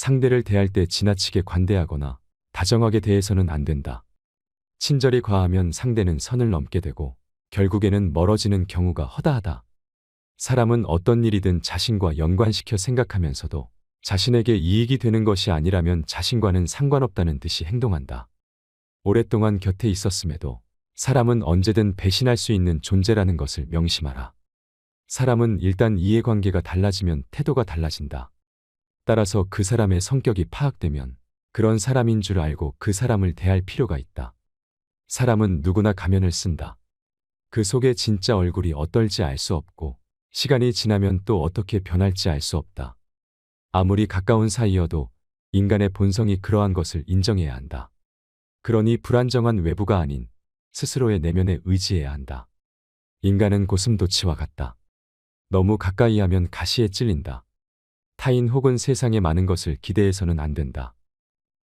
상대를 대할 때 지나치게 관대하거나 다정하게 대해서는 안 된다. 친절이 과하면 상대는 선을 넘게 되고 결국에는 멀어지는 경우가 허다하다. 사람은 어떤 일이든 자신과 연관시켜 생각하면서도 자신에게 이익이 되는 것이 아니라면 자신과는 상관없다는 듯이 행동한다. 오랫동안 곁에 있었음에도 사람은 언제든 배신할 수 있는 존재라는 것을 명심하라. 사람은 일단 이해관계가 달라지면 태도가 달라진다. 따라서 그 사람의 성격이 파악되면 그런 사람인 줄 알고 그 사람을 대할 필요가 있다. 사람은 누구나 가면을 쓴다. 그 속에 진짜 얼굴이 어떨지 알 수 없고 시간이 지나면 또 어떻게 변할지 알 수 없다. 아무리 가까운 사이여도 인간의 본성이 그러한 것을 인정해야 한다. 그러니 불안정한 외부가 아닌 스스로의 내면에 의지해야 한다. 인간은 고슴도치와 같다. 너무 가까이 하면 가시에 찔린다. 타인 혹은 세상에 많은 것을 기대해서는 안 된다.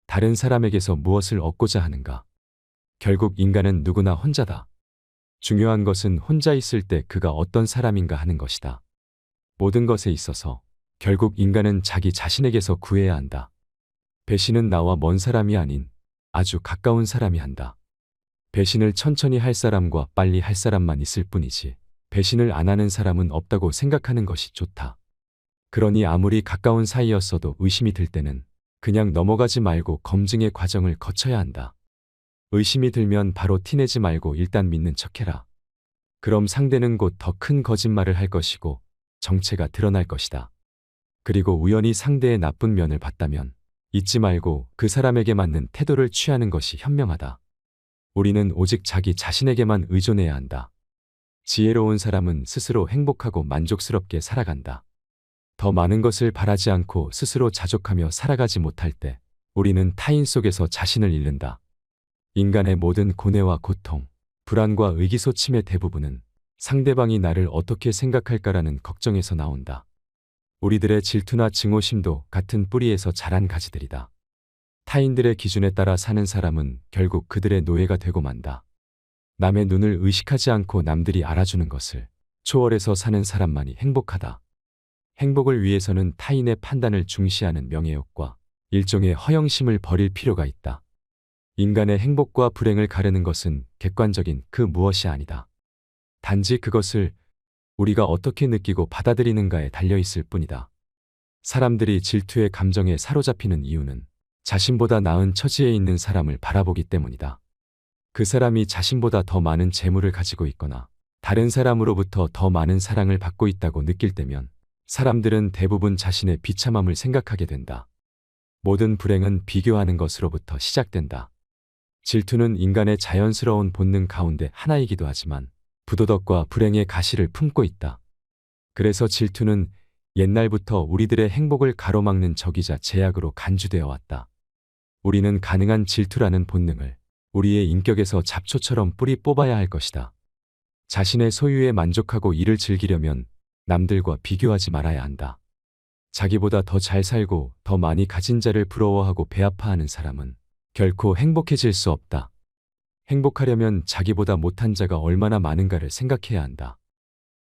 다른 사람에게서 무엇을 얻고자 하는가? 결국 인간은 누구나 혼자다. 중요한 것은 혼자 있을 때 그가 어떤 사람인가 하는 것이다. 모든 것에 있어서 결국 인간은 자기 자신에게서 구해야 한다. 배신은 나와 먼 사람이 아닌 아주 가까운 사람이 한다. 배신을 천천히 할 사람과 빨리 할 사람만 있을 뿐이지 배신을 안 하는 사람은 없다고 생각하는 것이 좋다. 그러니 아무리 가까운 사이였어도 의심이 들 때는 그냥 넘어가지 말고 검증의 과정을 거쳐야 한다. 의심이 들면 바로 티내지 말고 일단 믿는 척해라. 그럼 상대는 곧 더 큰 거짓말을 할 것이고 정체가 드러날 것이다. 그리고 우연히 상대의 나쁜 면을 봤다면 잊지 말고 그 사람에게 맞는 태도를 취하는 것이 현명하다. 우리는 오직 자기 자신에게만 의존해야 한다. 지혜로운 사람은 스스로 행복하고 만족스럽게 살아간다. 더 많은 것을 바라지 않고 스스로 자족하며 살아가지 못할 때 우리는 타인 속에서 자신을 잃는다. 인간의 모든 고뇌와 고통, 불안과 의기소침의 대부분은 상대방이 나를 어떻게 생각할까라는 걱정에서 나온다. 우리들의 질투나 증오심도 같은 뿌리에서 자란 가지들이다. 타인들의 기준에 따라 사는 사람은 결국 그들의 노예가 되고 만다. 남의 눈을 의식하지 않고 남들이 알아주는 것을 초월해서 사는 사람만이 행복하다. 행복을 위해서는 타인의 판단을 중시하는 명예욕과 일종의 허영심을 버릴 필요가 있다. 인간의 행복과 불행을 가르는 것은 객관적인 그 무엇이 아니다. 단지 그것을 우리가 어떻게 느끼고 받아들이는가에 달려있을 뿐이다. 사람들이 질투의 감정에 사로잡히는 이유는 자신보다 나은 처지에 있는 사람을 바라보기 때문이다. 그 사람이 자신보다 더 많은 재물을 가지고 있거나 다른 사람으로부터 더 많은 사랑을 받고 있다고 느낄 때면 사람들은 대부분 자신의 비참함을 생각하게 된다. 모든 불행은 비교하는 것으로부터 시작된다. 질투는 인간의 자연스러운 본능 가운데 하나이기도 하지만 부도덕과 불행의 가시를 품고 있다. 그래서 질투는 옛날부터 우리들의 행복을 가로막는 적이자 제약으로 간주되어 왔다. 우리는 가능한 질투라는 본능을 우리의 인격에서 잡초처럼 뿌리 뽑아야 할 것이다. 자신의 소유에 만족하고 이를 즐기려면 남들과 비교하지 말아야 한다. 자기보다 더 잘 살고 더 많이 가진 자를 부러워하고 배아파하는 사람은 결코 행복해질 수 없다. 행복하려면 자기보다 못한 자가 얼마나 많은가를 생각해야 한다.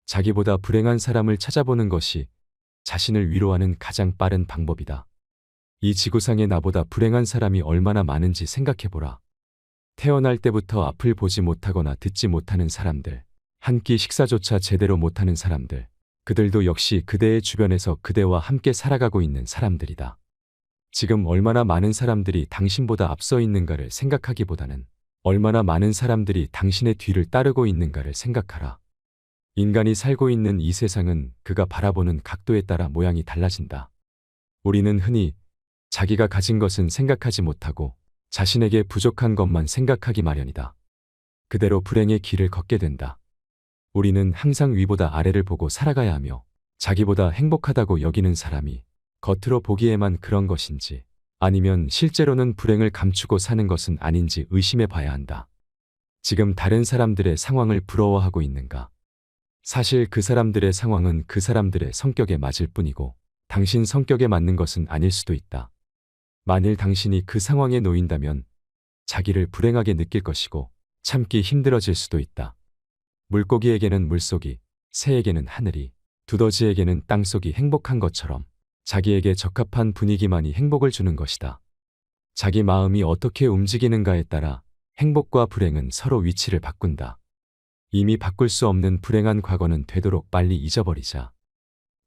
자기보다 불행한 사람을 찾아보는 것이 자신을 위로하는 가장 빠른 방법이다. 이 지구상에 나보다 불행한 사람이 얼마나 많은지 생각해보라. 태어날 때부터 앞을 보지 못하거나 듣지 못하는 사람들, 한 끼 식사조차 제대로 못하는 사람들, 그들도 역시 그대의 주변에서 그대와 함께 살아가고 있는 사람들이다. 지금 얼마나 많은 사람들이 당신보다 앞서 있는가를 생각하기보다는 얼마나 많은 사람들이 당신의 뒤를 따르고 있는가를 생각하라. 인간이 살고 있는 이 세상은 그가 바라보는 각도에 따라 모양이 달라진다. 우리는 흔히 자기가 가진 것은 생각하지 못하고 자신에게 부족한 것만 생각하기 마련이다. 그대로 불행의 길을 걷게 된다. 우리는 항상 위보다 아래를 보고 살아가야 하며 자기보다 행복하다고 여기는 사람이 겉으로 보기에만 그런 것인지 아니면 실제로는 불행을 감추고 사는 것은 아닌지 의심해 봐야 한다. 지금 다른 사람들의 상황을 부러워하고 있는가? 사실 그 사람들의 상황은 그 사람들의 성격에 맞을 뿐이고 당신 성격에 맞는 것은 아닐 수도 있다. 만일 당신이 그 상황에 놓인다면 자기를 불행하게 느낄 것이고 참기 힘들어질 수도 있다. 물고기에게는 물속이, 새에게는 하늘이, 두더지에게는 땅속이 행복한 것처럼 자기에게 적합한 분위기만이 행복을 주는 것이다. 자기 마음이 어떻게 움직이는가에 따라 행복과 불행은 서로 위치를 바꾼다. 이미 바꿀 수 없는 불행한 과거는 되도록 빨리 잊어버리자.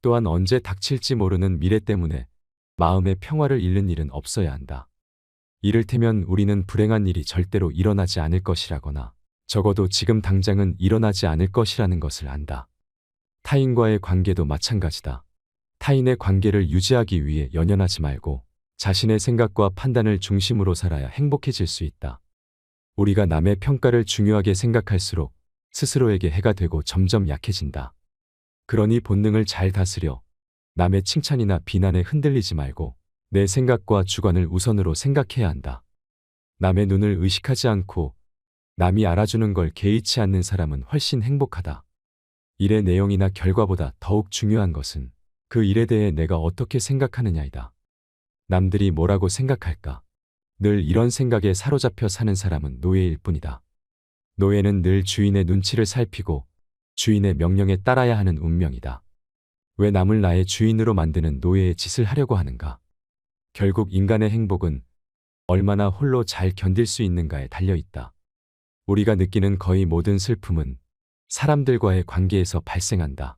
또한 언제 닥칠지 모르는 미래 때문에 마음의 평화를 잃는 일은 없어야 한다. 이를테면 우리는 불행한 일이 절대로 일어나지 않을 것이라거나 적어도 지금 당장은 일어나지 않을 것이라는 것을 안다. 타인과의 관계도 마찬가지다. 타인의 관계를 유지하기 위해 연연하지 말고 자신의 생각과 판단을 중심으로 살아야 행복해질 수 있다. 우리가 남의 평가를 중요하게 생각할수록 스스로에게 해가 되고 점점 약해진다. 그러니 본능을 잘 다스려 남의 칭찬이나 비난에 흔들리지 말고 내 생각과 주관을 우선으로 생각해야 한다. 남의 눈을 의식하지 않고 남이 알아주는 걸 개의치 않는 사람은 훨씬 행복하다. 일의 내용이나 결과보다 더욱 중요한 것은 그 일에 대해 내가 어떻게 생각하느냐이다. 남들이 뭐라고 생각할까? 늘 이런 생각에 사로잡혀 사는 사람은 노예일 뿐이다. 노예는 늘 주인의 눈치를 살피고 주인의 명령에 따라야 하는 운명이다. 왜 남을 나의 주인으로 만드는 노예의 짓을 하려고 하는가? 결국 인간의 행복은 얼마나 홀로 잘 견딜 수 있는가에 달려 있다. 우리가 느끼는 거의 모든 슬픔은 사람들과의 관계에서 발생한다.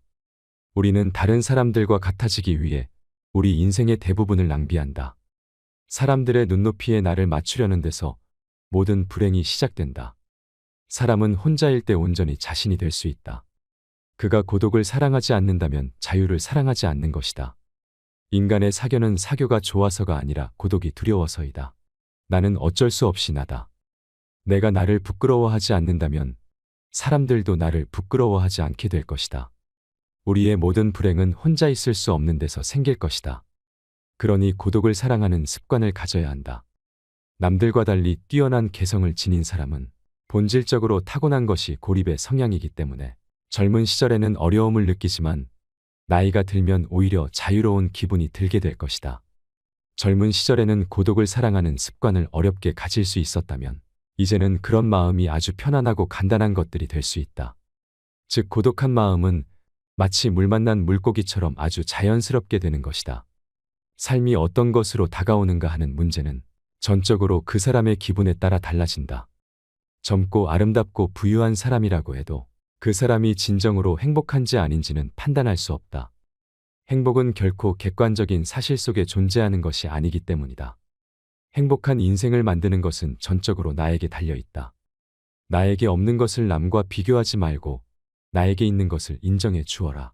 우리는 다른 사람들과 같아지기 위해 우리 인생의 대부분을 낭비한다. 사람들의 눈높이에 나를 맞추려는 데서 모든 불행이 시작된다. 사람은 혼자일 때 온전히 자신이 될 수 있다. 그가 고독을 사랑하지 않는다면 자유를 사랑하지 않는 것이다. 인간의 사교는 사교가 좋아서가 아니라 고독이 두려워서이다. 나는 어쩔 수 없이 나다. 내가 나를 부끄러워하지 않는다면 사람들도 나를 부끄러워하지 않게 될 것이다. 우리의 모든 불행은 혼자 있을 수 없는 데서 생길 것이다. 그러니 고독을 사랑하는 습관을 가져야 한다. 남들과 달리 뛰어난 개성을 지닌 사람은 본질적으로 타고난 것이 고립의 성향이기 때문에 젊은 시절에는 어려움을 느끼지만 나이가 들면 오히려 자유로운 기분이 들게 될 것이다. 젊은 시절에는 고독을 사랑하는 습관을 어렵게 가질 수 있었다면 이제는 그런 마음이 아주 편안하고 간단한 것들이 될 수 있다. 즉 고독한 마음은 마치 물 만난 물고기처럼 아주 자연스럽게 되는 것이다. 삶이 어떤 것으로 다가오는가 하는 문제는 전적으로 그 사람의 기분에 따라 달라진다. 젊고 아름답고 부유한 사람이라고 해도 그 사람이 진정으로 행복한지 아닌지는 판단할 수 없다. 행복은 결코 객관적인 사실 속에 존재하는 것이 아니기 때문이다. 행복한 인생을 만드는 것은 전적으로 나에게 달려있다. 나에게 없는 것을 남과 비교하지 말고 나에게 있는 것을 인정해 주어라.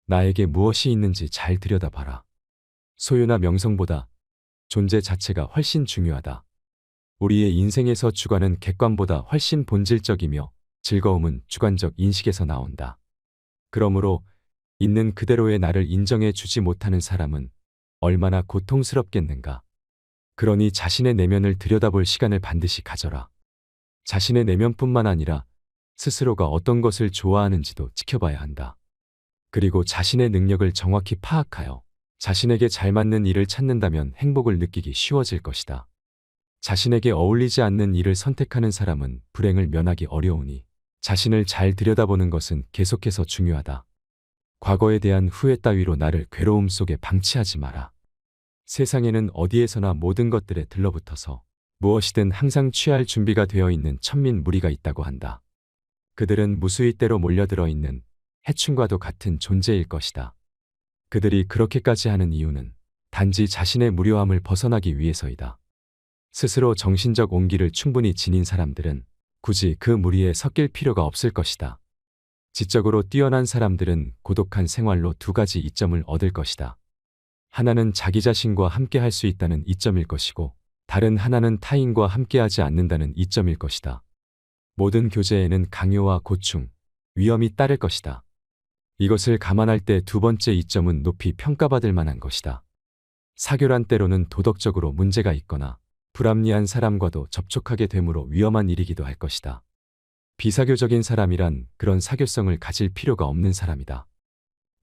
나에게 무엇이 있는지 잘 들여다봐라. 소유나 명성보다 존재 자체가 훨씬 중요하다. 우리의 인생에서 주관은 객관보다 훨씬 본질적이며 즐거움은 주관적 인식에서 나온다. 그러므로 있는 그대로의 나를 인정해 주지 못하는 사람은 얼마나 고통스럽겠는가. 그러니 자신의 내면을 들여다볼 시간을 반드시 가져라. 자신의 내면뿐만 아니라 스스로가 어떤 것을 좋아하는지도 지켜봐야 한다. 그리고 자신의 능력을 정확히 파악하여 자신에게 잘 맞는 일을 찾는다면 행복을 느끼기 쉬워질 것이다. 자신에게 어울리지 않는 일을 선택하는 사람은 불행을 면하기 어려우니 자신을 잘 들여다보는 것은 계속해서 중요하다. 과거에 대한 후회 따위로 나를 괴로움 속에 방치하지 마라. 세상에는 어디에서나 모든 것들에 들러붙어서 무엇이든 항상 취할 준비가 되어 있는 천민 무리가 있다고 한다. 그들은 무수히 때로 몰려들어 있는 해충과도 같은 존재일 것이다. 그들이 그렇게까지 하는 이유는 단지 자신의 무료함을 벗어나기 위해서이다. 스스로 정신적 온기를 충분히 지닌 사람들은 굳이 그 무리에 섞일 필요가 없을 것이다. 지적으로 뛰어난 사람들은 고독한 생활로 두 가지 이점을 얻을 것이다. 하나는 자기 자신과 함께 할 수 있다는 이점일 것이고 다른 하나는 타인과 함께하지 않는다는 이점일 것이다. 모든 교제에는 강요와 고충, 위험이 따를 것이다. 이것을 감안할 때 두 번째 이점은 높이 평가받을 만한 것이다. 사교란 때로는 도덕적으로 문제가 있거나 불합리한 사람과도 접촉하게 되므로 위험한 일이기도 할 것이다. 비사교적인 사람이란 그런 사교성을 가질 필요가 없는 사람이다.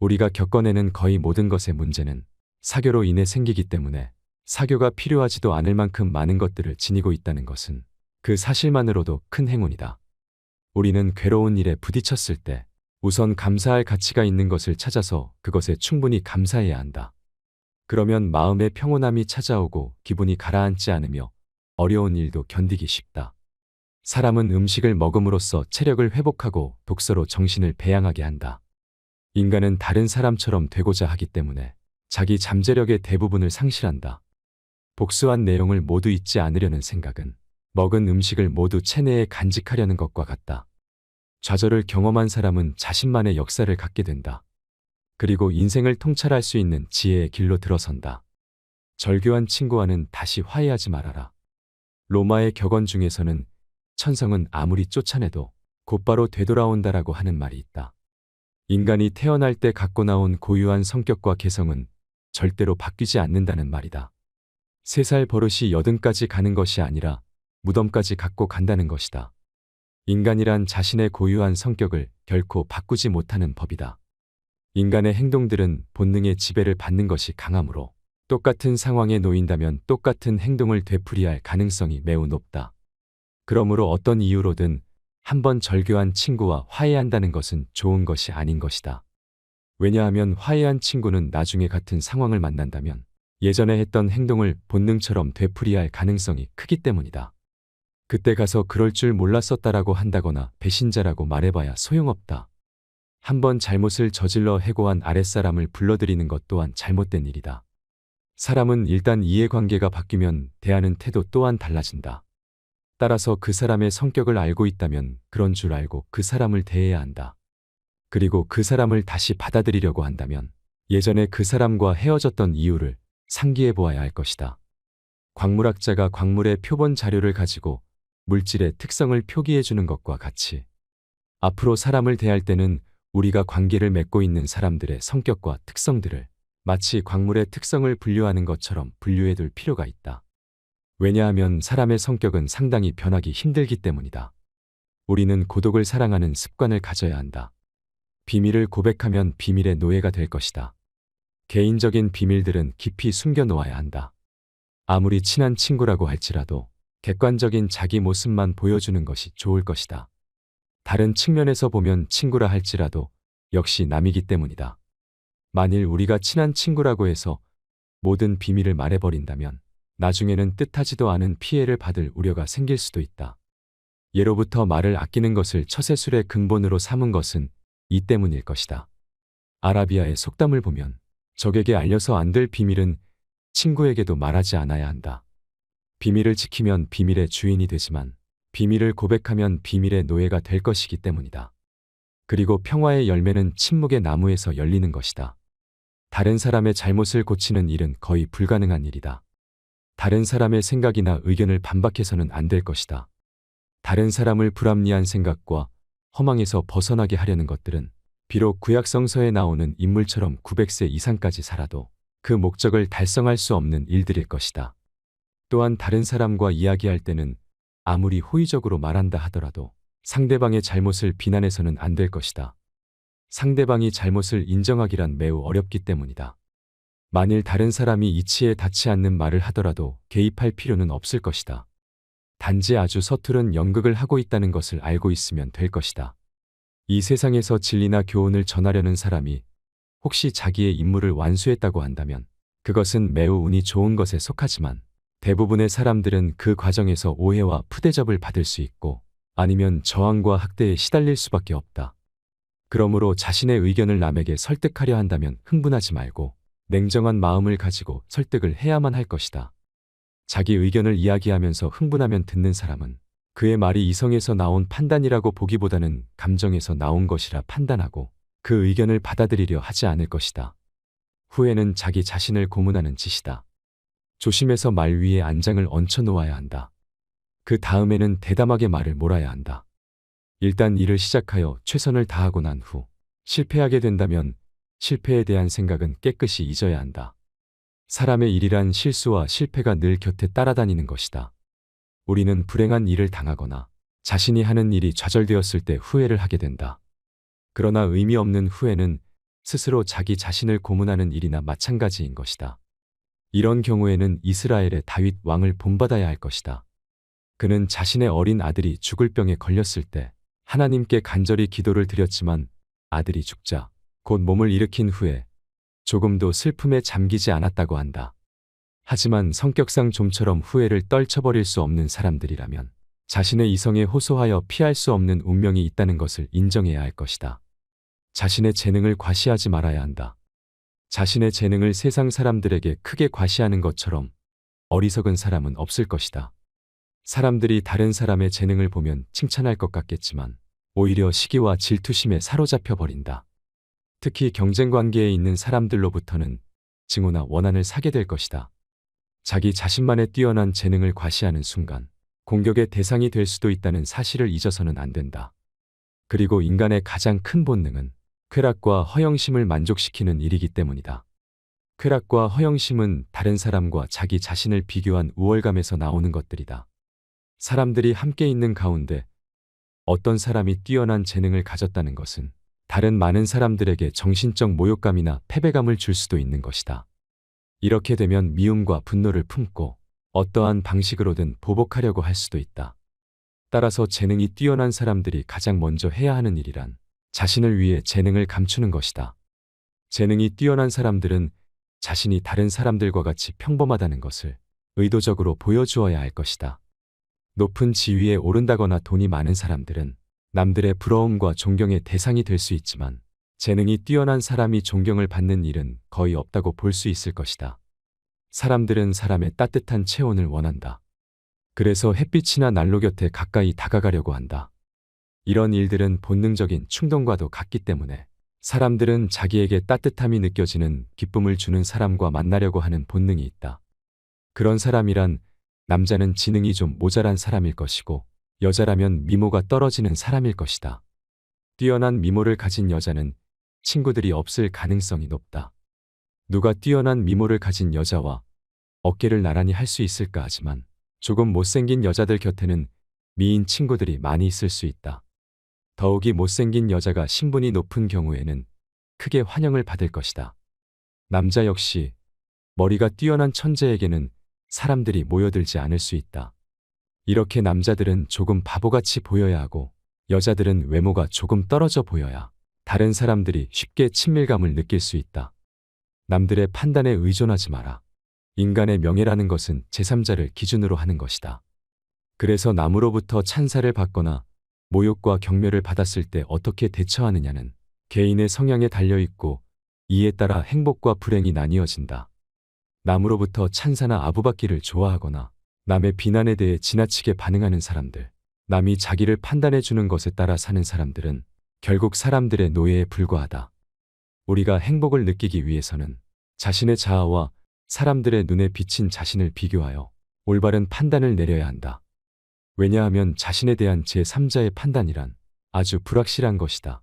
우리가 겪어내는 거의 모든 것의 문제는 사교로 인해 생기기 때문에 사교가 필요하지도 않을 만큼 많은 것들을 지니고 있다는 것은 그 사실만으로도 큰 행운이다. 우리는 괴로운 일에 부딪혔을 때 우선 감사할 가치가 있는 것을 찾아서 그것에 충분히 감사해야 한다. 그러면 마음의 평온함이 찾아오고 기분이 가라앉지 않으며 어려운 일도 견디기 쉽다. 사람은 음식을 먹음으로써 체력을 회복하고 독서로 정신을 배양하게 한다. 인간은 다른 사람처럼 되고자 하기 때문에 자기 잠재력의 대부분을 상실한다. 복수한 내용을 모두 잊지 않으려는 생각은 먹은 음식을 모두 체내에 간직하려는 것과 같다. 좌절을 경험한 사람은 자신만의 역사를 갖게 된다. 그리고 인생을 통찰할 수 있는 지혜의 길로 들어선다. 절교한 친구와는 다시 화해하지 말아라. 로마의 격언 중에서는 천성은 아무리 쫓아내도 곧바로 되돌아온다라고 하는 말이 있다. 인간이 태어날 때 갖고 나온 고유한 성격과 개성은 절대로 바뀌지 않는다는 말이다. 3살 버릇이 여든까지 가는 것이 아니라 무덤까지 갖고 간다는 것이다. 인간이란 자신의 고유한 성격을 결코 바꾸지 못하는 법이다. 인간의 행동들은 본능의 지배를 받는 것이 강하므로 똑같은 상황에 놓인다면 똑같은 행동을 되풀이할 가능성이 매우 높다. 그러므로 어떤 이유로든 한번 절교한 친구와 화해한다는 것은 좋은 것이 아닌 것이다. 왜냐하면 화해한 친구는 나중에 같은 상황을 만난다면 예전에 했던 행동을 본능처럼 되풀이할 가능성이 크기 때문이다. 그때 가서 그럴 줄 몰랐었다라고 한다거나 배신자라고 말해봐야 소용없다. 한번 잘못을 저질러 해고한 아랫사람을 불러들이는 것 또한 잘못된 일이다. 사람은 일단 이해관계가 바뀌면 대하는 태도 또한 달라진다. 따라서 그 사람의 성격을 알고 있다면 그런 줄 알고 그 사람을 대해야 한다. 그리고 그 사람을 다시 받아들이려고 한다면 예전에 그 사람과 헤어졌던 이유를 상기해 보아야 할 것이다. 광물학자가 광물의 표본 자료를 가지고 물질의 특성을 표기해 주는 것과 같이 앞으로 사람을 대할 때는 우리가 관계를 맺고 있는 사람들의 성격과 특성들을 마치 광물의 특성을 분류하는 것처럼 분류해 둘 필요가 있다. 왜냐하면 사람의 성격은 상당히 변하기 힘들기 때문이다. 우리는 고독을 사랑하는 습관을 가져야 한다. 비밀을 고백하면 비밀의 노예가 될 것이다. 개인적인 비밀들은 깊이 숨겨 놓아야 한다. 아무리 친한 친구라고 할지라도 객관적인 자기 모습만 보여주는 것이 좋을 것이다. 다른 측면에서 보면 친구라 할지라도 역시 남이기 때문이다. 만일 우리가 친한 친구라고 해서 모든 비밀을 말해버린다면 나중에는 뜻하지도 않은 피해를 받을 우려가 생길 수도 있다. 예로부터 말을 아끼는 것을 처세술의 근본으로 삼은 것은 이 때문일 것이다. 아라비아의 속담을 보면 적에게 알려서 안 될 비밀은 친구에게도 말하지 않아야 한다. 비밀을 지키면 비밀의 주인이 되지만 비밀을 고백하면 비밀의 노예가 될 것이기 때문이다. 그리고 평화의 열매는 침묵의 나무에서 열리는 것이다. 다른 사람의 잘못을 고치는 일은 거의 불가능한 일이다. 다른 사람의 생각이나 의견을 반박해서는 안 될 것이다. 다른 사람을 불합리한 생각과 허망에서 벗어나게 하려는 것들은 비록 구약성서에 나오는 인물처럼 900세 이상까지 살아도 그 목적을 달성할 수 없는 일들일 것이다. 또한 다른 사람과 이야기할 때는 아무리 호의적으로 말한다 하더라도 상대방의 잘못을 비난해서는 안 될 것이다. 상대방이 잘못을 인정하기란 매우 어렵기 때문이다. 만일 다른 사람이 이치에 닿지 않는 말을 하더라도 개입할 필요는 없을 것이다. 단지 아주 서투른 연극을 하고 있다는 것을 알고 있으면 될 것이다. 이 세상에서 진리나 교훈을 전하려는 사람이 혹시 자기의 임무를 완수했다고 한다면 그것은 매우 운이 좋은 것에 속하지만 대부분의 사람들은 그 과정에서 오해와 푸대접을 받을 수 있고 아니면 저항과 학대에 시달릴 수밖에 없다. 그러므로 자신의 의견을 남에게 설득하려 한다면 흥분하지 말고 냉정한 마음을 가지고 설득을 해야만 할 것이다. 자기 의견을 이야기하면서 흥분하면 듣는 사람은 그의 말이 이성에서 나온 판단이라고 보기보다는 감정에서 나온 것이라 판단하고 그 의견을 받아들이려 하지 않을 것이다. 후회는 자기 자신을 고문하는 짓이다. 조심해서 말 위에 안장을 얹혀 놓아야 한다. 그 다음에는 대담하게 말을 몰아야 한다. 일단 일을 시작하여 최선을 다하고 난 후 실패하게 된다면 실패에 대한 생각은 깨끗이 잊어야 한다. 사람의 일이란 실수와 실패가 늘 곁에 따라다니는 것이다. 우리는 불행한 일을 당하거나 자신이 하는 일이 좌절되었을 때 후회를 하게 된다. 그러나 의미 없는 후회는 스스로 자기 자신을 고문하는 일이나 마찬가지인 것이다. 이런 경우에는 이스라엘의 다윗 왕을 본받아야 할 것이다. 그는 자신의 어린 아들이 죽을 병에 걸렸을 때 하나님께 간절히 기도를 드렸지만 아들이 죽자 곧 몸을 일으킨 후에 조금도 슬픔에 잠기지 않았다고 한다. 하지만 성격상 좀처럼 후회를 떨쳐버릴 수 없는 사람들이라면 자신의 이성에 호소하여 피할 수 없는 운명이 있다는 것을 인정해야 할 것이다. 자신의 재능을 과시하지 말아야 한다. 자신의 재능을 세상 사람들에게 크게 과시하는 것처럼 어리석은 사람은 없을 것이다. 사람들이 다른 사람의 재능을 보면 칭찬할 것 같겠지만 오히려 시기와 질투심에 사로잡혀 버린다. 특히 경쟁 관계에 있는 사람들로부터는 증오나 원한을 사게 될 것이다. 자기 자신만의 뛰어난 재능을 과시하는 순간 공격의 대상이 될 수도 있다는 사실을 잊어서는 안 된다. 그리고 인간의 가장 큰 본능은 쾌락과 허영심을 만족시키는 일이기 때문이다. 쾌락과 허영심은 다른 사람과 자기 자신을 비교한 우월감에서 나오는 것들이다. 사람들이 함께 있는 가운데 어떤 사람이 뛰어난 재능을 가졌다는 것은 다른 많은 사람들에게 정신적 모욕감이나 패배감을 줄 수도 있는 것이다. 이렇게 되면 미움과 분노를 품고 어떠한 방식으로든 보복하려고 할 수도 있다. 따라서 재능이 뛰어난 사람들이 가장 먼저 해야 하는 일이란 자신을 위해 재능을 감추는 것이다. 재능이 뛰어난 사람들은 자신이 다른 사람들과 같이 평범하다는 것을 의도적으로 보여주어야 할 것이다. 높은 지위에 오른다거나 돈이 많은 사람들은 남들의 부러움과 존경의 대상이 될 수 있지만 재능이 뛰어난 사람이 존경을 받는 일은 거의 없다고 볼 수 있을 것이다. 사람들은 사람의 따뜻한 체온을 원한다. 그래서 햇빛이나 난로 곁에 가까이 다가가려고 한다. 이런 일들은 본능적인 충동과도 같기 때문에 사람들은 자기에게 따뜻함이 느껴지는 기쁨을 주는 사람과 만나려고 하는 본능이 있다. 그런 사람이란 남자는 지능이 좀 모자란 사람일 것이고 여자라면 미모가 떨어지는 사람일 것이다. 뛰어난 미모를 가진 여자는 친구들이 없을 가능성이 높다. 누가 뛰어난 미모를 가진 여자와 어깨를 나란히 할 수 있을까 하지만 조금 못생긴 여자들 곁에는 미인 친구들이 많이 있을 수 있다. 더욱이 못생긴 여자가 신분이 높은 경우에는 크게 환영을 받을 것이다. 남자 역시 머리가 뛰어난 천재에게는 사람들이 모여들지 않을 수 있다. 이렇게 남자들은 조금 바보같이 보여야 하고 여자들은 외모가 조금 떨어져 보여야 다른 사람들이 쉽게 친밀감을 느낄 수 있다. 남들의 판단에 의존하지 마라. 인간의 명예라는 것은 제3자를 기준으로 하는 것이다. 그래서 남으로부터 찬사를 받거나 모욕과 경멸을 받았을 때 어떻게 대처하느냐는 개인의 성향에 달려있고 이에 따라 행복과 불행이 나뉘어진다. 남으로부터 찬사나 아부받기를 좋아하거나 남의 비난에 대해 지나치게 반응하는 사람들, 남이 자기를 판단해주는 것에 따라 사는 사람들은 결국 사람들의 노예에 불과하다. 우리가 행복을 느끼기 위해서는 자신의 자아와 사람들의 눈에 비친 자신을 비교하여 올바른 판단을 내려야 한다. 왜냐하면 자신에 대한 제3자의 판단이란 아주 불확실한 것이다.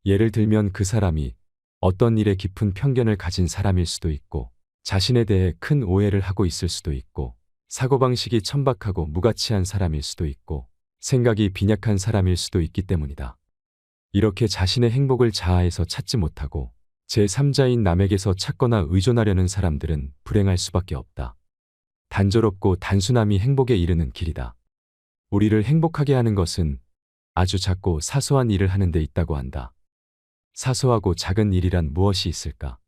예를 들면 그 사람이 어떤 일에 깊은 편견을 가진 사람일 수도 있고 자신에 대해 큰 오해를 하고 있을 수도 있고 사고방식이 천박하고 무가치한 사람일 수도 있고 생각이 빈약한 사람일 수도 있기 때문이다. 이렇게 자신의 행복을 자아에서 찾지 못하고 제3자인 남에게서 찾거나 의존하려는 사람들은 불행할 수밖에 없다. 단조롭고 단순함이 행복에 이르는 길이다. 우리를 행복하게 하는 것은 아주 작고 사소한 일을 하는 데 있다고 한다. 사소하고 작은 일이란 무엇이 있을까?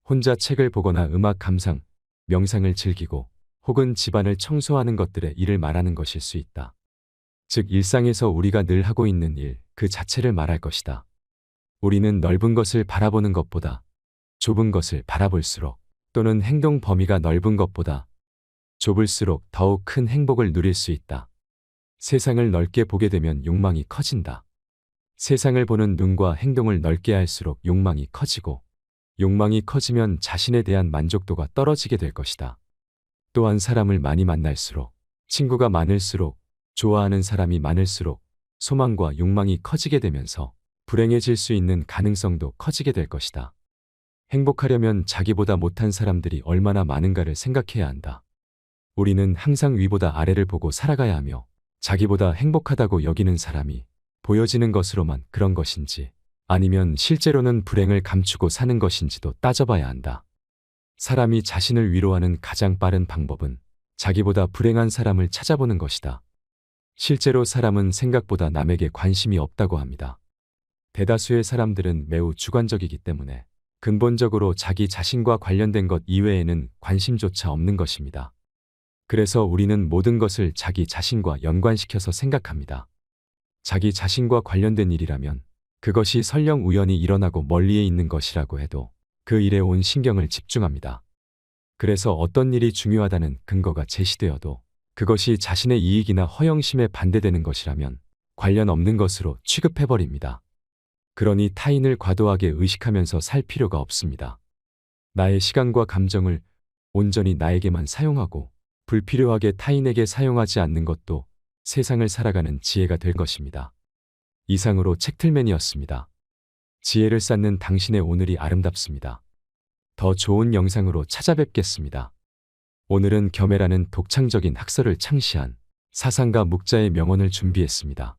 혼자 책을 보거나 음악 감상, 명상을 즐기고 혹은 집안을 청소하는 것들의 일을 말하는 것일 수 있다. 즉 일상에서 우리가 늘 하고 있는 일 그 자체를 말할 것이다. 우리는 넓은 것을 바라보는 것보다 좁은 것을 바라볼수록 또는 행동 범위가 넓은 것보다 좁을수록 더욱 큰 행복을 누릴 수 있다. 세상을 넓게 보게 되면 욕망이 커진다. 세상을 보는 눈과 행동을 넓게 할수록 욕망이 커지고 욕망이 커지면 자신에 대한 만족도가 떨어지게 될 것이다. 또한 사람을 많이 만날수록 친구가 많을수록 좋아하는 사람이 많을수록 소망과 욕망이 커지게 되면서 불행해질 수 있는 가능성도 커지게 될 것이다. 행복하려면 자기보다 못한 사람들이 얼마나 많은가를 생각해야 한다. 우리는 항상 위보다 아래를 보고 살아가야 하며 자기보다 행복하다고 여기는 사람이 보여지는 것으로만 그런 것인지 아니면 실제로는 불행을 감추고 사는 것인지도 따져봐야 한다. 사람이 자신을 위로하는 가장 빠른 방법은 자기보다 불행한 사람을 찾아보는 것이다. 실제로 사람은 생각보다 남에게 관심이 없다고 합니다. 대다수의 사람들은 매우 주관적이기 때문에 근본적으로 자기 자신과 관련된 것 이외에는 관심조차 없는 것입니다. 그래서 우리는 모든 것을 자기 자신과 연관시켜서 생각합니다. 자기 자신과 관련된 일이라면 그것이 설령 우연히 일어나고 멀리에 있는 것이라고 해도 그 일에 온 신경을 집중합니다. 그래서 어떤 일이 중요하다는 근거가 제시되어도 그것이 자신의 이익이나 허영심에 반대되는 것이라면 관련 없는 것으로 취급해버립니다. 그러니 타인을 과도하게 의식하면서 살 필요가 없습니다. 나의 시간과 감정을 온전히 나에게만 사용하고 불필요하게 타인에게 사용하지 않는 것도 세상을 살아가는 지혜가 될 것입니다. 이상으로 책틀맨이었습니다. 지혜를 쌓는 당신의 오늘이 아름답습니다. 더 좋은 영상으로 찾아뵙겠습니다. 오늘은 겸해라는 독창적인 학설을 창시한 사상가 묵자의 명언을 준비했습니다.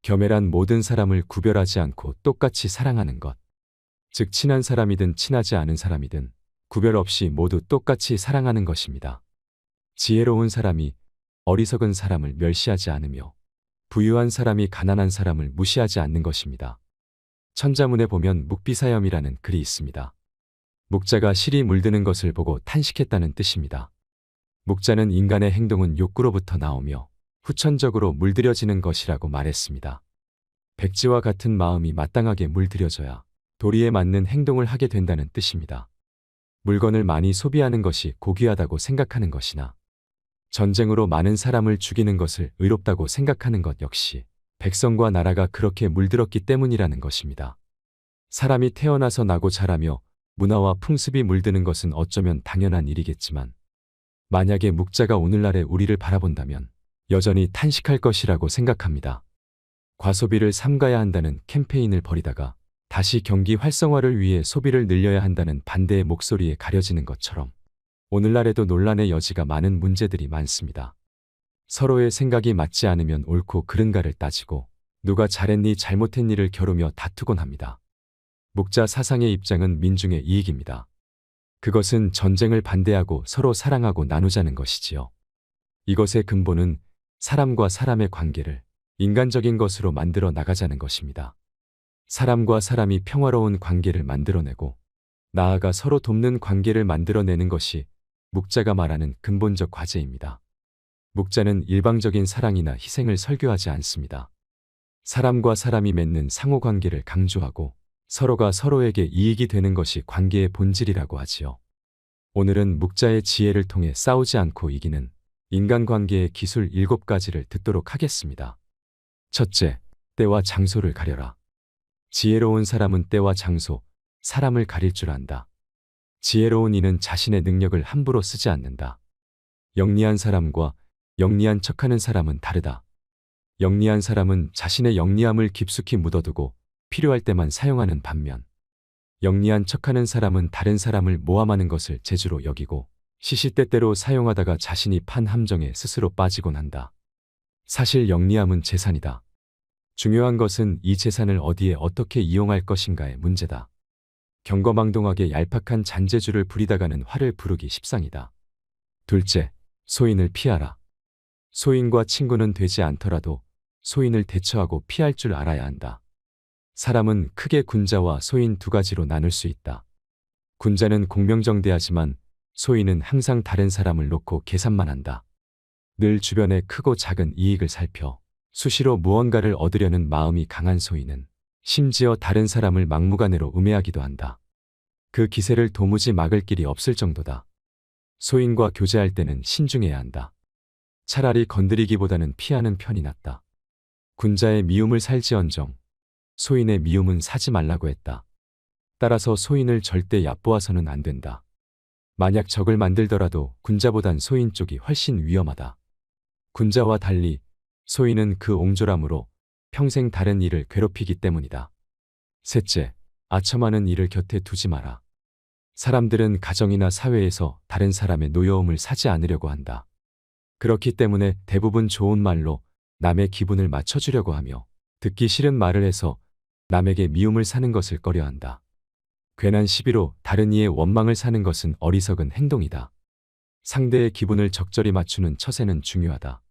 겸해란 모든 사람을 구별하지 않고 똑같이 사랑하는 것. 즉 친한 사람이든 친하지 않은 사람이든 구별 없이 모두 똑같이 사랑하는 것입니다. 지혜로운 사람이 어리석은 사람을 멸시하지 않으며 부유한 사람이 가난한 사람을 무시하지 않는 것입니다. 천자문에 보면 묵비사염이라는 글이 있습니다. 묵자가 실이 물드는 것을 보고 탄식했다는 뜻입니다. 묵자는 인간의 행동은 욕구로부터 나오며 후천적으로 물들여지는 것이라고 말했습니다. 백지와 같은 마음이 마땅하게 물들여져야 도리에 맞는 행동을 하게 된다는 뜻입니다. 물건을 많이 소비하는 것이 고귀하다고 생각하는 것이나 전쟁으로 많은 사람을 죽이는 것을 의롭다고 생각하는 것 역시 백성과 나라가 그렇게 물들었기 때문이라는 것입니다. 사람이 태어나서 나고 자라며 문화와 풍습이 물드는 것은 어쩌면 당연한 일이겠지만 만약에 묵자가 오늘날의 우리를 바라본다면 여전히 탄식할 것이라고 생각합니다. 과소비를 삼가야 한다는 캠페인을 벌이다가 다시 경기 활성화를 위해 소비를 늘려야 한다는 반대의 목소리에 가려지는 것처럼 오늘날에도 논란의 여지가 많은 문제들이 많습니다. 서로의 생각이 맞지 않으면 옳고 그른가를 따지고 누가 잘했니 잘못했니를 겨루며 다투곤 합니다. 묵자 사상의 입장은 민중의 이익입니다. 그것은 전쟁을 반대하고 서로 사랑하고 나누자는 것이지요. 이것의 근본은 사람과 사람의 관계를 인간적인 것으로 만들어 나가자는 것입니다. 사람과 사람이 평화로운 관계를 만들어내고 나아가 서로 돕는 관계를 만들어내는 것이 묵자가 말하는 근본적 과제입니다. 묵자는 일방적인 사랑이나 희생을 설교하지 않습니다. 사람과 사람이 맺는 상호관계를 강조하고 서로가 서로에게 이익이 되는 것이 관계의 본질이라고 하지요. 오늘은 묵자의 지혜를 통해 싸우지 않고 이기는 인간관계의 기술 7가지를 듣도록 하겠습니다. 첫째, 때와 장소를 가려라. 지혜로운 사람은 때와 장소, 사람을 가릴 줄 안다. 지혜로운 이는 자신의 능력을 함부로 쓰지 않는다. 영리한 사람과 영리한 척하는 사람은 다르다. 영리한 사람은 자신의 영리함을 깊숙이 묻어두고 필요할 때만 사용하는 반면 영리한 척하는 사람은 다른 사람을 모함하는 것을 재주로 여기고 시시때때로 사용하다가 자신이 판 함정에 스스로 빠지곤 한다. 사실 영리함은 재산이다. 중요한 것은 이 재산을 어디에 어떻게 이용할 것인가의 문제다. 경거망동하게 얄팍한 잔재주를 부리다가는 화를 부르기 십상이다. 둘째, 소인을 피하라. 소인과 친구는 되지 않더라도 소인을 대처하고 피할 줄 알아야 한다. 사람은 크게 군자와 소인 2가지로 나눌 수 있다. 군자는 공명정대하지만 소인은 항상 다른 사람을 놓고 계산만 한다. 늘 주변의 크고 작은 이익을 살펴 수시로 무언가를 얻으려는 마음이 강한 소인은 심지어 다른 사람을 막무가내로 음해하기도 한다. 그 기세를 도무지 막을 길이 없을 정도다. 소인과 교제할 때는 신중해야 한다. 차라리 건드리기보다는 피하는 편이 낫다. 군자의 미움을 살지언정 소인의 미움은 사지 말라고 했다. 따라서 소인을 절대 얕보아서는 안 된다. 만약 적을 만들더라도 군자보단 소인 쪽이 훨씬 위험하다. 군자와 달리 소인은 그 옹졸함으로 평생 다른 이를 괴롭히기 때문이다. 셋째, 아첨하는 일을 곁에 두지 마라. 사람들은 가정이나 사회에서 다른 사람의 노여움을 사지 않으려고 한다. 그렇기 때문에 대부분 좋은 말로 남의 기분을 맞춰주려고 하며 듣기 싫은 말을 해서 남에게 미움을 사는 것을 꺼려한다. 괜한 시비로 다른 이의 원망을 사는 것은 어리석은 행동이다. 상대의 기분을 적절히 맞추는 처세는 중요하다.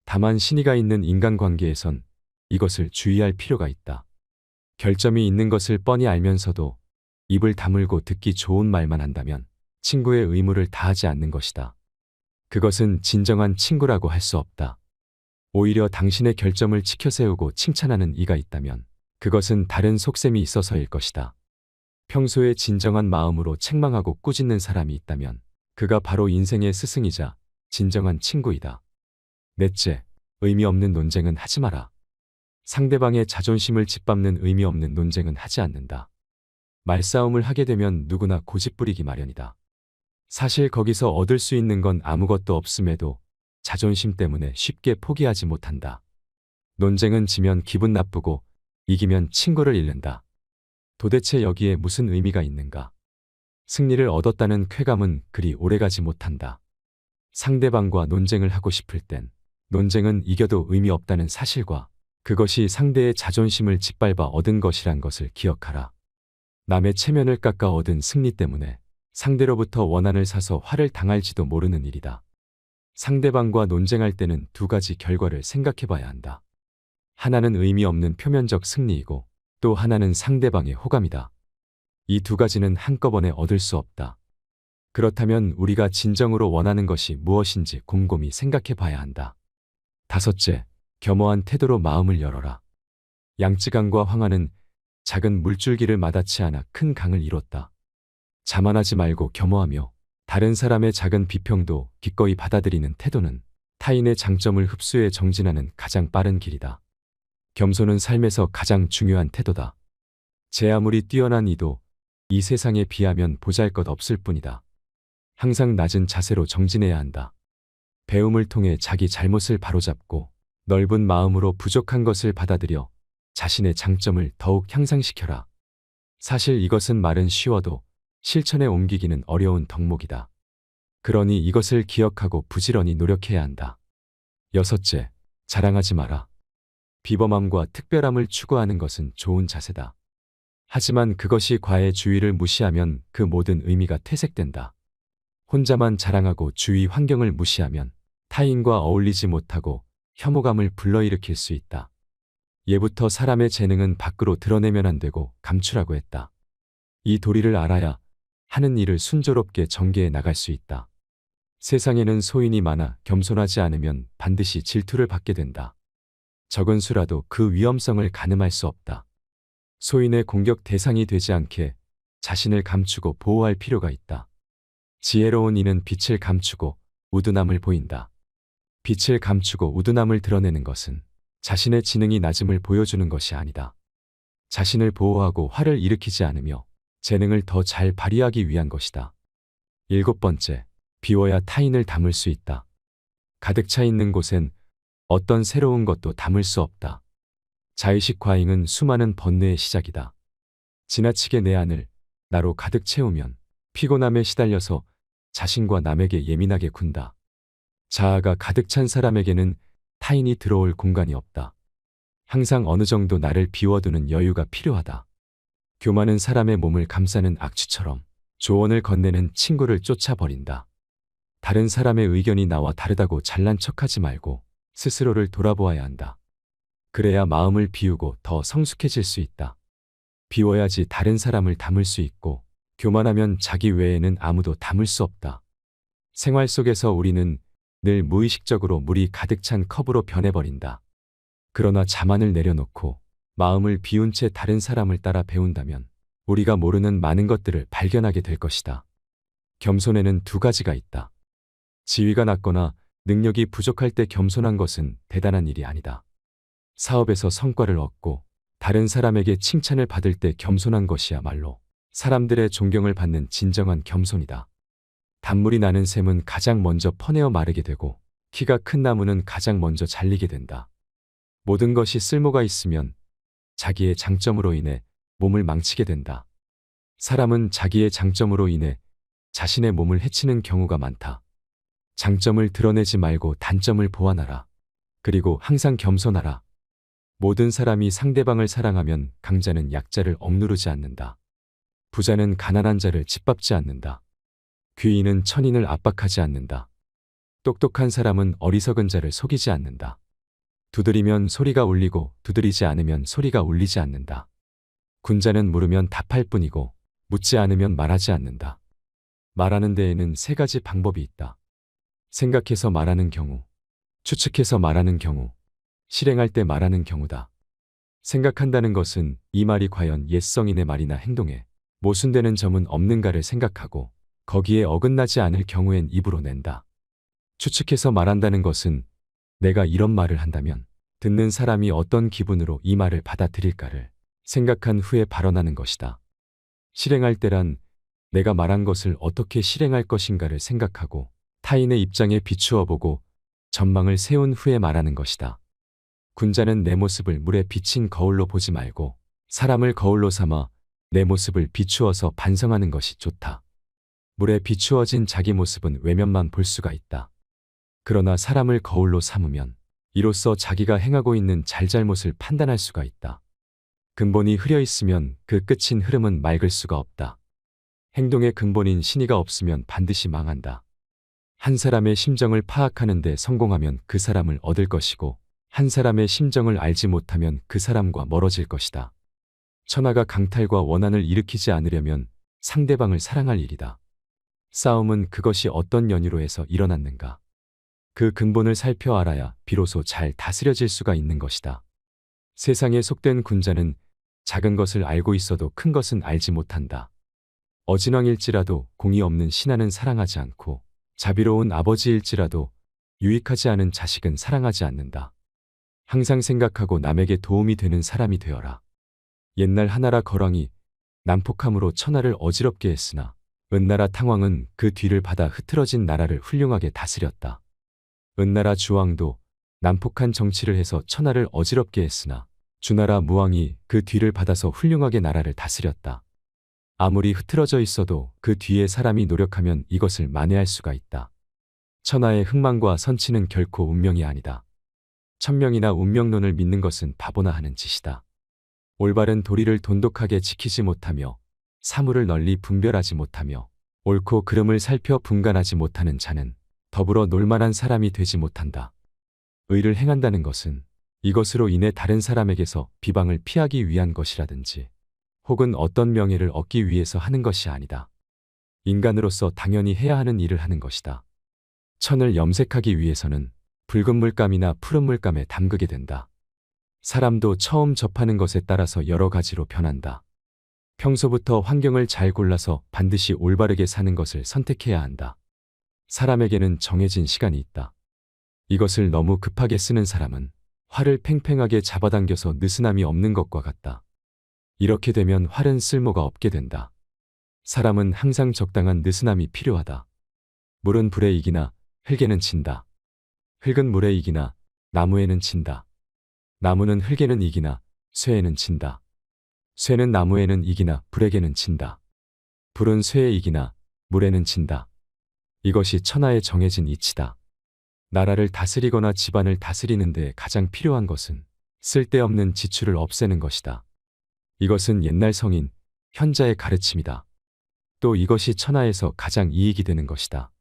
다만 신의가 있는 인간관계에선 이것을 주의할 필요가 있다. 결점이 있는 것을 뻔히 알면서도 입을 다물고 듣기 좋은 말만 한다면 친구의 의무를 다하지 않는 것이다. 그것은 진정한 친구라고 할 수 없다. 오히려 당신의 결점을 치켜세우고 칭찬하는 이가 있다면 그것은 다른 속셈이 있어서일 것이다. 평소에 진정한 마음으로 책망하고 꾸짖는 사람이 있다면 그가 바로 인생의 스승이자 진정한 친구이다. 넷째, 의미 없는 논쟁은 하지 마라. 상대방의 자존심을 짓밟는 의미 없는 논쟁은 하지 않는다. 말싸움을 하게 되면 누구나 고집부리기 마련이다. 사실 거기서 얻을 수 있는 건 아무것도 없음에도 자존심 때문에 쉽게 포기하지 못한다. 논쟁은 지면 기분 나쁘고 이기면 친구를 잃는다. 도대체 여기에 무슨 의미가 있는가? 승리를 얻었다는 쾌감은 그리 오래가지 못한다. 상대방과 논쟁을 하고 싶을 땐 논쟁은 이겨도 의미 없다는 사실과 그것이 상대의 자존심을 짓밟아 얻은 것이란 것을 기억하라. 남의 체면을 깎아 얻은 승리 때문에 상대로부터 원한을 사서 화를 당할지도 모르는 일이다. 상대방과 논쟁할 때는 두 가지 결과를 생각해 봐야 한다. 하나는 의미 없는 표면적 승리이고 또 하나는 상대방의 호감이다. 이 두 가지는 한꺼번에 얻을 수 없다. 그렇다면 우리가 진정으로 원하는 것이 무엇인지 곰곰이 생각해 봐야 한다. 다섯째, 겸허한 태도로 마음을 열어라. 양쯔강과 황하는 작은 물줄기를 마다치 않아 큰 강을 이뤘다. 자만하지 말고 겸허하며 다른 사람의 작은 비평도 기꺼이 받아들이는 태도는 타인의 장점을 흡수해 정진하는 가장 빠른 길이다. 겸손은 삶에서 가장 중요한 태도다. 제 아무리 뛰어난 이도 이 세상에 비하면 보잘것없을 뿐이다. 항상 낮은 자세로 정진해야 한다. 배움을 통해 자기 잘못을 바로잡고 넓은 마음으로 부족한 것을 받아들여 자신의 장점을 더욱 향상시켜라. 사실 이것은 말은 쉬워도 실천에 옮기기는 어려운 덕목이다. 그러니 이것을 기억하고 부지런히 노력해야 한다. 여섯째, 자랑하지 마라. 비범함과 특별함을 추구하는 것은 좋은 자세다. 하지만 그것이 과해 주의를 무시하면 그 모든 의미가 퇴색된다. 혼자만 자랑하고 주위 환경을 무시하면 타인과 어울리지 못하고 혐오감을 불러일으킬 수 있다. 예부터 사람의 재능은 밖으로 드러내면 안 되고 감추라고 했다. 이 도리를 알아야 하는 일을 순조롭게 전개해 나갈 수 있다. 세상에는 소인이 많아 겸손하지 않으면 반드시 질투를 받게 된다. 적은 수라도 그 위험성을 가늠할 수 없다. 소인의 공격 대상이 되지 않게 자신을 감추고 보호할 필요가 있다. 지혜로운 이는 빛을 감추고 우둔함을 보인다. 빛을 감추고 우둔함을 드러내는 것은 자신의 지능이 낮음을 보여주는 것이 아니다. 자신을 보호하고 화를 일으키지 않으며 재능을 더 잘 발휘하기 위한 것이다. 일곱 번째, 비워야 타인을 담을 수 있다. 가득 차 있는 곳엔 어떤 새로운 것도 담을 수 없다. 자의식 과잉은 수많은 번뇌의 시작이다. 지나치게 내 안을 나로 가득 채우면 피곤함에 시달려서 자신과 남에게 예민하게 군다. 자아가 가득 찬 사람에게는 타인이 들어올 공간이 없다. 항상 어느 정도 나를 비워두는 여유가 필요하다. 교만은 사람의 몸을 감싸는 악취처럼 조언을 건네는 친구를 쫓아버린다. 다른 사람의 의견이 나와 다르다고 잘난 척하지 말고 스스로를 돌아보아야 한다. 그래야 마음을 비우고 더 성숙해질 수 있다. 비워야지 다른 사람을 담을 수 있고 교만하면 자기 외에는 아무도 담을 수 없다. 생활 속에서 우리는 늘 무의식적으로 물이 가득 찬 컵으로 변해버린다. 그러나 자만을 내려놓고 마음을 비운 채 다른 사람을 따라 배운다면 우리가 모르는 많은 것들을 발견하게 될 것이다. 겸손에는 두 가지가 있다. 지위가 낮거나 능력이 부족할 때 겸손한 것은 대단한 일이 아니다. 사업에서 성과를 얻고 다른 사람에게 칭찬을 받을 때 겸손한 것이야말로 사람들의 존경을 받는 진정한 겸손이다. 단물이 나는 샘은 가장 먼저 퍼내어 마르게 되고 키가 큰 나무는 가장 먼저 잘리게 된다. 모든 것이 쓸모가 있으면 자기의 장점으로 인해 몸을 망치게 된다. 사람은 자기의 장점으로 인해 자신의 몸을 해치는 경우가 많다. 장점을 드러내지 말고 단점을 보완하라. 그리고 항상 겸손하라. 모든 사람이 상대방을 사랑하면 강자는 약자를 억누르지 않는다. 부자는 가난한 자를 짓밟지 않는다. 귀인은 천인을 압박하지 않는다. 똑똑한 사람은 어리석은 자를 속이지 않는다. 두드리면 소리가 울리고 두드리지 않으면 소리가 울리지 않는다. 군자는 물으면 답할 뿐이고 묻지 않으면 말하지 않는다. 말하는 데에는 세 가지 방법이 있다. 생각해서 말하는 경우, 추측해서 말하는 경우, 실행할 때 말하는 경우다. 생각한다는 것은 이 말이 과연 옛성인의 말이나 행동에 모순되는 점은 없는가를 생각하고 거기에 어긋나지 않을 경우엔 입으로 낸다. 추측해서 말한다는 것은 내가 이런 말을 한다면 듣는 사람이 어떤 기분으로 이 말을 받아들일까를 생각한 후에 발언하는 것이다. 실행할 때란 내가 말한 것을 어떻게 실행할 것인가를 생각하고 타인의 입장에 비추어 보고 전망을 세운 후에 말하는 것이다. 군자는 내 모습을 물에 비친 거울로 보지 말고 사람을 거울로 삼아 내 모습을 비추어서 반성하는 것이 좋다. 물에 비추어진 자기 모습은 외면만 볼 수가 있다. 그러나 사람을 거울로 삼으면 이로써 자기가 행하고 있는 잘잘못을 판단할 수가 있다. 근본이 흐려 있으면 그 끝인 흐름은 맑을 수가 없다. 행동의 근본인 신의가 없으면 반드시 망한다. 한 사람의 심정을 파악하는 데 성공하면 그 사람을 얻을 것이고 한 사람의 심정을 알지 못하면 그 사람과 멀어질 것이다. 천하가 강탈과 원한을 일으키지 않으려면 상대방을 사랑할 일이다. 싸움은 그것이 어떤 연유로 해서 일어났는가. 그 근본을 살펴 알아야 비로소 잘 다스려질 수가 있는 것이다. 세상에 속된 군자는 작은 것을 알고 있어도 큰 것은 알지 못한다. 어진왕일지라도 공의 없는 신하는 사랑하지 않고 자비로운 아버지일지라도 유익하지 않은 자식은 사랑하지 않는다. 항상 생각하고 남에게 도움이 되는 사람이 되어라. 옛날 하나라 거랑이 난폭함으로 천하를 어지럽게 했으나 은나라 탕왕은 그 뒤를 받아 흐트러진 나라를 훌륭하게 다스렸다. 은나라 주왕도 난폭한 정치를 해서 천하를 어지럽게 했으나 주나라 무왕이 그 뒤를 받아서 훌륭하게 나라를 다스렸다. 아무리 흐트러져 있어도 그 뒤에 사람이 노력하면 이것을 만회할 수가 있다. 천하의 흥망과 선치는 결코 운명이 아니다. 천명이나 운명론을 믿는 것은 바보나 하는 짓이다. 올바른 도리를 돈독하게 지키지 못하며 사물을 널리 분별하지 못하며 옳고 그름을 살펴 분간하지 못하는 자는 더불어 놀만한 사람이 되지 못한다. 의를 행한다는 것은 이것으로 인해 다른 사람에게서 비방을 피하기 위한 것이라든지 혹은 어떤 명예를 얻기 위해서 하는 것이 아니다. 인간으로서 당연히 해야 하는 일을 하는 것이다. 천을 염색하기 위해서는 붉은 물감이나 푸른 물감에 담그게 된다. 사람도 처음 접하는 것에 따라서 여러 가지로 변한다. 평소부터 환경을 잘 골라서 반드시 올바르게 사는 것을 선택해야 한다. 사람에게는 정해진 시간이 있다. 이것을 너무 급하게 쓰는 사람은 활을 팽팽하게 잡아당겨서 느슨함이 없는 것과 같다. 이렇게 되면 활은 쓸모가 없게 된다. 사람은 항상 적당한 느슨함이 필요하다. 물은 불에 이기나 흙에는 진다. 흙은 물에 이기나 나무에는 진다. 나무는 흙에는 이기나 쇠에는 진다. 쇠는 나무에는 이기나 불에게는 진다. 불은 쇠에 이기나 물에는 진다. 이것이 천하에 정해진 이치다. 나라를 다스리거나 집안을 다스리는 데 가장 필요한 것은 쓸데없는 지출을 없애는 것이다. 이것은 옛날 성인, 현자의 가르침이다. 또 이것이 천하에서 가장 이익이 되는 것이다.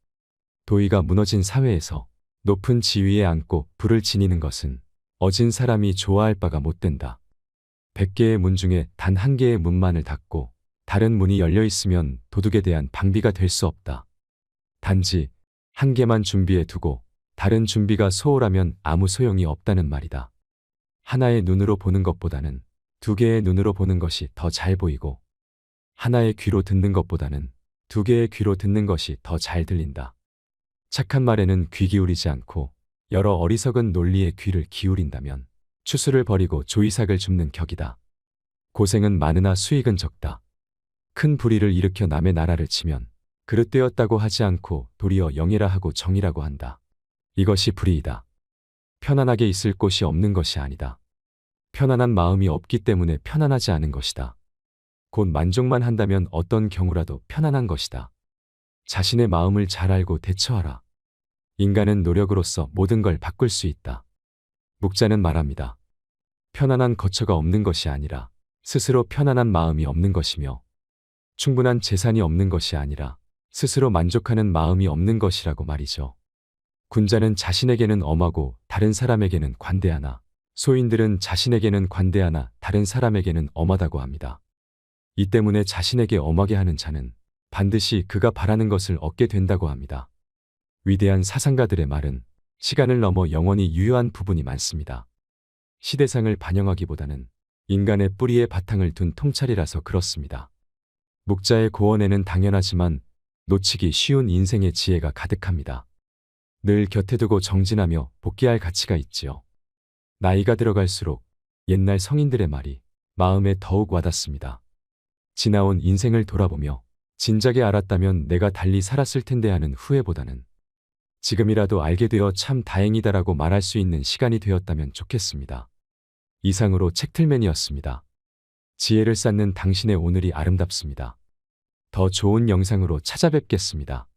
도의가 무너진 사회에서 높은 지위에 앉고 불을 지니는 것은 어진 사람이 좋아할 바가 못 된다. 100개의 문 중에 단 한 개의 문만을 닫고 다른 문이 열려 있으면 도둑에 대한 방비가 될 수 없다. 단지 한 개만 준비해 두고 다른 준비가 소홀하면 아무 소용이 없다는 말이다. 하나의 눈으로 보는 것보다는 두 개의 눈으로 보는 것이 더 잘 보이고 하나의 귀로 듣는 것보다는 두 개의 귀로 듣는 것이 더 잘 들린다. 착한 말에는 귀 기울이지 않고 여러 어리석은 논리에 귀를 기울인다면 추수를 버리고 조이삭을 줍는 격이다. 고생은 많으나 수익은 적다. 큰 불의를 일으켜 남의 나라를 치면 그릇되었다고 하지 않고 도리어 영예라 하고 정이라고 한다. 이것이 불의이다. 편안하게 있을 곳이 없는 것이 아니다. 편안한 마음이 없기 때문에 편안하지 않은 것이다. 곧 만족만 한다면 어떤 경우라도 편안한 것이다. 자신의 마음을 잘 알고 대처하라. 인간은 노력으로서 모든 걸 바꿀 수 있다. 묵자는 말합니다. 편안한 거처가 없는 것이 아니라 스스로 편안한 마음이 없는 것이며 충분한 재산이 없는 것이 아니라 스스로 만족하는 마음이 없는 것이라고 말이죠. 군자는 자신에게는 엄하고 다른 사람에게는 관대하나 소인들은 자신에게는 관대하나 다른 사람에게는 엄하다고 합니다. 이 때문에 자신에게 엄하게 하는 자는 반드시 그가 바라는 것을 얻게 된다고 합니다. 위대한 사상가들의 말은 시간을 넘어 영원히 유효한 부분이 많습니다. 시대상을 반영하기보다는 인간의 뿌리에 바탕을 둔 통찰이라서 그렇습니다. 묵자의 고언에는 당연하지만 놓치기 쉬운 인생의 지혜가 가득합니다. 늘 곁에 두고 정진하며 복귀할 가치가 있지요. 나이가 들어갈수록 옛날 성인들의 말이 마음에 더욱 와닿습니다. 지나온 인생을 돌아보며 진작에 알았다면 내가 달리 살았을 텐데 하는 후회보다는 지금이라도 알게 되어 참 다행이다라고 말할 수 있는 시간이 되었다면 좋겠습니다. 이상으로 책틀맨이었습니다. 지혜를 쌓는 당신의 오늘이 아름답습니다. 더 좋은 영상으로 찾아뵙겠습니다.